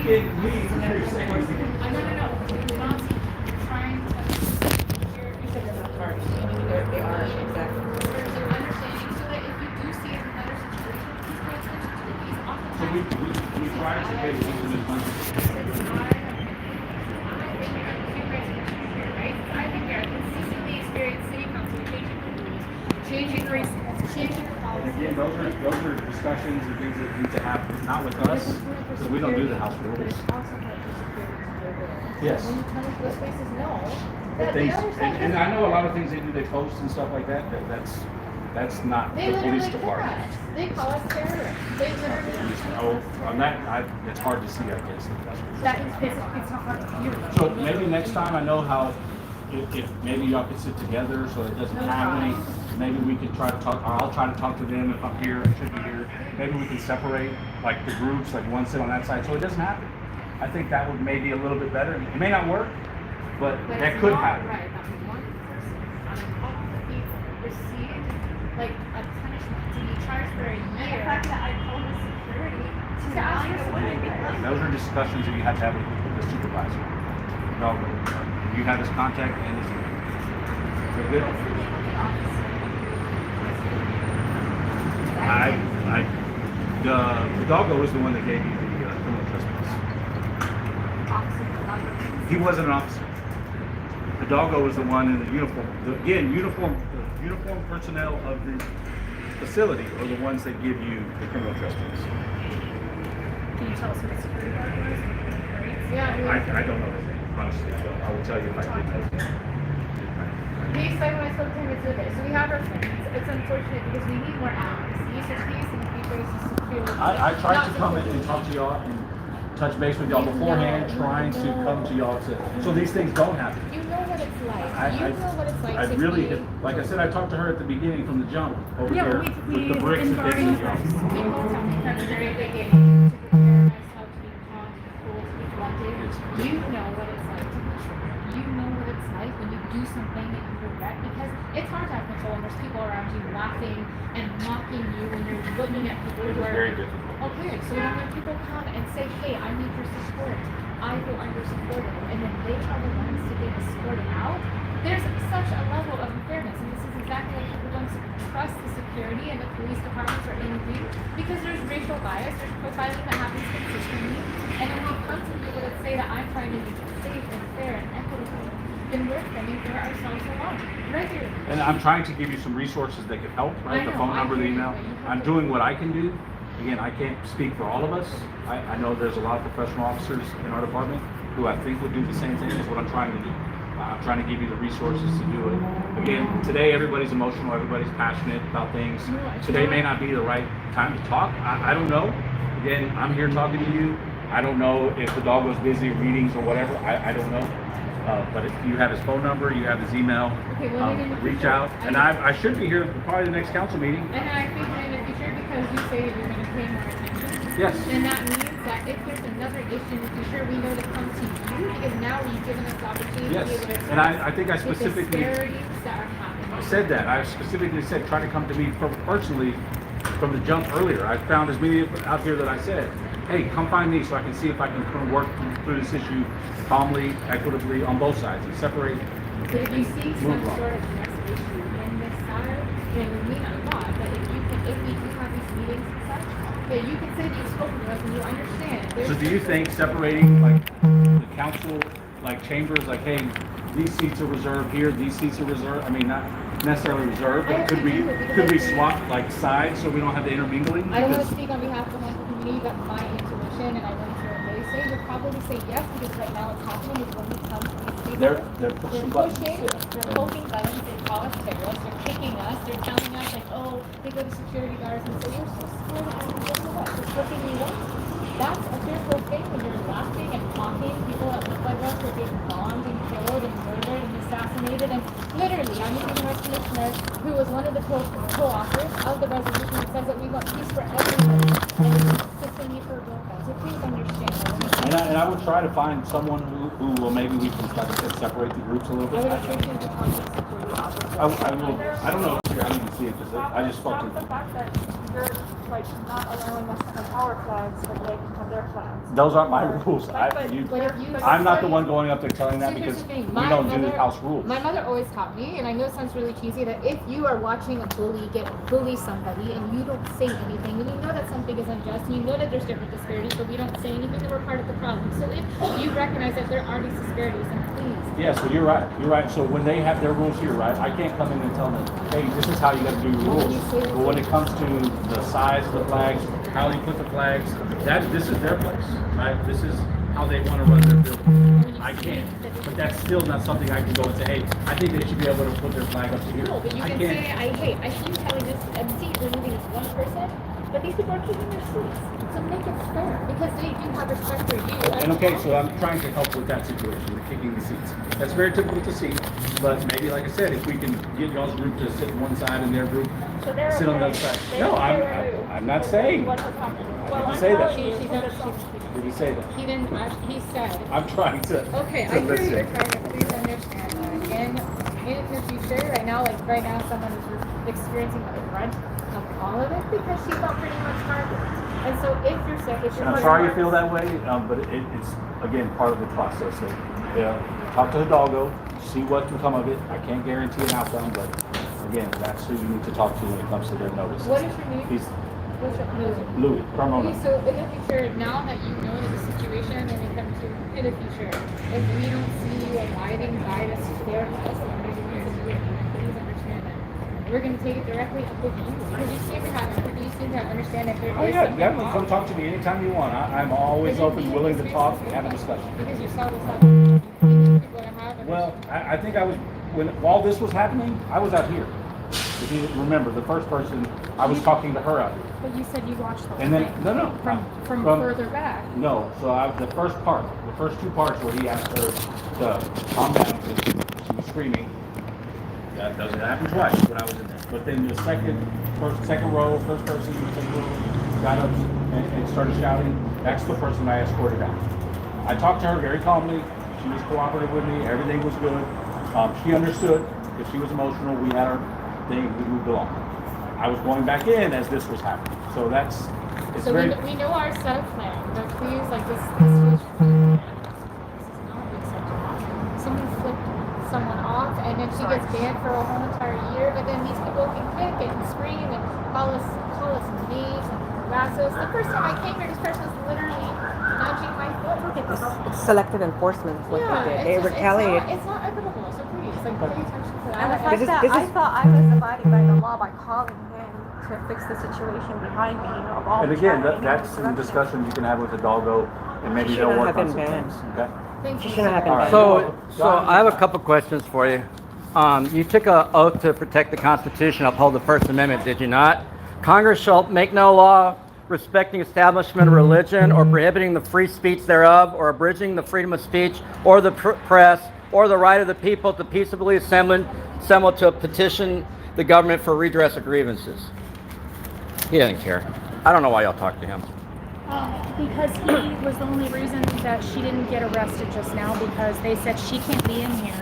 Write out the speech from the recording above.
can, we can understand. No. We're not trying to secure because they're not parties. They are, exactly. There's an understanding so that if you do see it in another situation, please pay attention to it. These oftentimes. So we try to pay attention to money. I think we are consistently experiencing city council changing rules, changing policy. Again, those are discussions and things that need to happen, not with us, because we don't do the house rules. Yes. When you come into those spaces, no. But things, and I know a lot of things they do, they post and stuff like that, that's not They the police literally kick department. us. They call us terrorists. They literally. Oh, on that, it's hard to see, I guess. That is it's not hard to hear. So maybe next time I know how, if maybe y'all could sit together so it doesn't have any, maybe we could try to talk, or I'll try to talk to them if I'm here, I should be here. Maybe we can separate like the groups, like one sit on that side, so it doesn't happen. I think that would maybe a little bit better. It may not work, but that could happen. Right, that one person out of all the people received like a punishment to be charged for a year. The fact that I told the security to ask for something because Those are discussions that you have to have with the supervisor. No, you have his contact and his email. We're good? The doggo was the one that gave you the criminal trespass. He wasn't an officer. The doggo was the one in the uniform. Again, uniform personnel of the facility are the ones that give you the criminal trespass. Can you tell us who the security guard was? Yeah. I don't know his name, honestly. I will tell you if I did know his name. He said when I spoke to him, it's okay. So we have our plans. It's unfortunate because we need more hours. These are these and people to secure. I tried to come in and talk to y'all and touch base with y'all beforehand, trying to come to y'all so these things don't happen. You know what it's like. I what it's like. I to really, be- like I said, I talked to her at the beginning from the jump over Yeah, there we with the bricks that they gave y'all. People tell me from the very beginning to prepare myself to be calm, cool, to be collected. You know what it's like to be triggered. You know what it's like when you do something that you regret because it's hard to have control when there's people around you laughing and mocking you when you're looking at people It who was are very difficult. okay. So then when people come and say, hey, I need your support, I feel under supported, and then they are the ones to get escorted out, there's such a level of unfairness, and this is exactly why people don't trust the security and the police departments or anything, because there's racial bias, there's profiling that happens consistently, and then we come to people that say that I'm trying to be safe and fair and equitable, then we're fending for ourselves alone, right here. And I'm trying to give you some resources that could help, right? I The know, phone I number, the hear you, email. but you have I'm to- doing what I can do. Again, I can't speak for all of us. I know there's a lot of professional officers in our department who I think would do the same thing as what I'm trying to do. I'm trying to give you the resources to do it. Again, today everybody's emotional, everybody's passionate about things. Today may not be the right time to talk. I don't know. Again, I'm here talking to you. I don't know if the dog was busy or meetings or whatever. I don't know. But if you have his phone number, you have his email, Okay, well, in the reach future, out. And I should be here for probably the next council meeting. And I think that in the future, because you say that you're going to pay more attention, Yes. then that means that if there's another issue in the future, we know to come to you because now you've given us the opportunity Yes. to be able to And I think I the specifically disparities that are happening. I said that. I specifically said try to come to me personally from the jump earlier. I found as many out here that I said, hey, come find me so I can see if I can kind of work through this issue calmly, equitably on both sides and separate. But if you see some Move on. sort of next issue in this side, then we may not lot, but if we do have these meetings and such, that you can say that you've spoken to us and you understand. So do you think separating like the council, like chambers, like, hey, these seats are reserved here, these seats are reserved, I mean, not necessarily reserved, but could we swap like sides so we don't have the intermingling? I don't want to Because- speak on behalf of the whole community, but my intuition, and I want to hear what they say, would probably say yes, because right now what's happening is when we come to these people, They're pushing buttons. they're poking buttons, they call us terrorists, they're kicking us, they're telling us like, oh, they go to security guards and say, you're so scared of them, guess what? Just what you want. That's a fearful thing when you're laughing and mocking people that look like us are being bombed and killed and murdered and assassinated. And literally, I'm a human rights commissioner who was one of the co-authors of the resolution that says that we want peace for everybody and it's consistently for both of us. So please understand. And I would try to find someone who will maybe we can, like I said, separate the groups a little I bit. would appreciate the contact security officer. I will, I don't know, I need to see it because I just spoke to The fact that you're like not allowing us to have our flags, but they can have their flags. Those aren't my rules. But if you I'm not the say- one going up there telling that So here's because the thing, we my don't do mother- house rules. My mother always taught me, and I know it sounds really cheesy, that if you are watching a bully bully somebody and you don't say anything, and you know that something is unjust, and you know that there's different disparities, but we don't say anything, then we're part of the problem. So if you recognize that there are these disparities, then please. Yeah, so you're right. You're right. So when they have their rules here, right, I can't come in and tell them, hey, this is how you got to do your Well, rules. you say But when it comes to the size of the flags, how they put the flags, this is their place, right? This is how they want to run their building. I can't. But that's still not something I can go and say, hey, I think they should be able to put their flag up to here. No, but you I can can't. say, I see you telling this MC removing this one person, but these people are keeping their seats. So make it fair, because they do have respect for you. And okay, so I'm trying to help with that situation, with kicking the seats. That's very typical to see, but maybe, like I said, if we can get y'all's group to sit on one side and their group So they're sit on the okay. other side. They No, don't care I'm not saying. what has happened. Well, didn't I'm say that. telling you She's that not- it's something. Did he say that? He didn't, he said. I'm trying to Okay, to I hear listen. you're trying to please understand that. In the future, right now, someone is experiencing the brunt of all of it because she felt pretty much targeted. And so if you're sick, if you're I'm sorry you feel that way, but it's, again, part of the process. Talk to Hidalgo, see what can come of it. I can't guarantee an outcome, but again, that's who you need to talk to when it comes to their notices. What is your name? He's What's your name? Louis, Carmona. Okay, so in the future, now that you know the situation, and it comes to in the future, if we don't see you abiding by this fair test and what it is to do it, please understand that. We're going to take it directly up with you because you seem to understand that there Oh is yeah, something definitely wrong. come talk to me anytime you want. I'm always open, willing to talk and have a discussion. Because you saw this happen. You people to have a- Well, I think I was, while this was happening, I was out here. If you remember, the first person, I was talking to her out here. But you said you watched the whole And then, thing. no, From further back. No, so the first two parts where he asked her to calm down, because she was screaming. That doesn't happen twice when I was in there. But then the second row, first person, second row, got up and started shouting. That's the person I escorted out. I talked to her very calmly. She was cooperative with me. Everything was good. She understood. If she was emotional, we had our thing. We moved along. I was going back in as this was happening. So it's So very. we know our set of plan, but please, like this situation, this is not acceptable. Someone flipped someone off, and then she gets banned for a whole entire year, but then these people can kick and scream and call us names and harass us. The first time I came here, this person was literally nudging my foot. Look at this. It's selective enforcement. What they did. They retaliated. It's not equitable, so please, like, pay attention to that. And the This fact is- that this I is- thought I was abiding by the law by calling him to fix the situation behind me, of all And the again, chatting and that's some interruption. discussion you can have with Hidalgo, and maybe She they'll shouldn't work have on some been banned. things. Okay. Thank She you. shouldn't have been All right. banned. So I have a couple questions for you. You took an oath to protect the Constitution, uphold the First Amendment, did you not? Congress shall make no law respecting establishment of religion or prohibiting the free speech thereof or abridging the freedom of speech or the press or the right of the people to peaceably assemble to petition the government for redress of grievances. He doesn't care. I don't know why y'all talk to him. Because he was the only reason that she didn't get arrested just now, because they said she can't be in here.